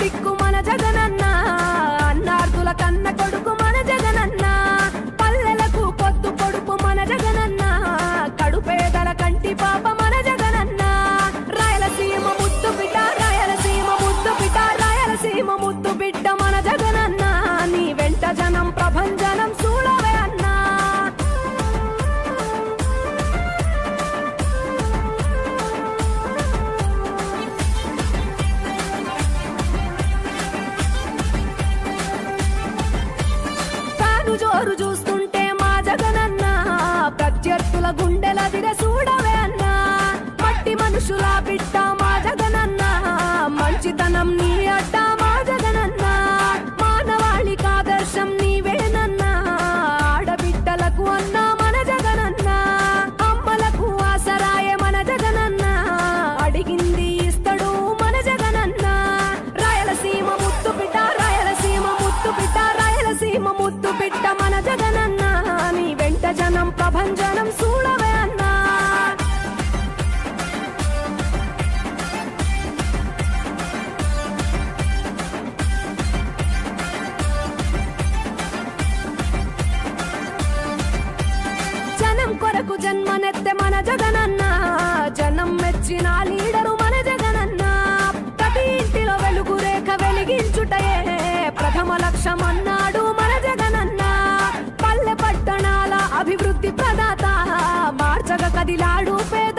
దిక్కు మన జగనన్న, అన్నార్థుల కన్న కొడుకు మన జగనన్న, పల్లెలకు పొద్దు పొడుపు మన జగనన్న, కడుపేదల కంటి పాప మన జగనన్న. రాయలసీమ ముద్దు బిడ్డ, రాయలసీమ ముద్దు బిడ్డ, రాయలసీమ ముద్దు బిడ్డ మన జగనన్న, నీ వెంట జనం ప్రభంజనం చూడవే అన్నా. జోరు చూస్తుంటే మా జగనన్న, ప్రత్యర్థుల గుండెల దిర చూడవే అన్నా. మట్టి మనుషుల బిడ్డ మా జగనన్న, మంచితనం నీ అడ్డ మా జగనన్న, మానవాళికి ఆదర్శం నీవేనన్నా. ఆడబిడ్డలకు అన్న మన జగనన్న, అమ్మలకు ఆసరాయ మన జగనన్న, అడిగింది ఇస్తడు మన జగనన్న. రాయలసీమ ముద్దు బిడ్డ, రాయలసీమ ముద్దు బిడ్డ, రాయలసీమ ముద్దు బిడ్డ మన జగనన్న, నీ వెంట జనం ప్రభంజనం చూడవే అన్నా. జనం కొరకు జన్మనెత్తె మన జగనన్న, జనం మెచ్చిన లీడరు మన జగనన్న. ప్రతి ఇంటిలో వెలుగు రేఖ వెలిగించుటయే ప్రథమ లక్ష్యం అన్నాడు మన జగనన్న. పల్లె పట్టణాల అభివృద్ధి ప్రదాత, మార్చగ కదిలాడు పేద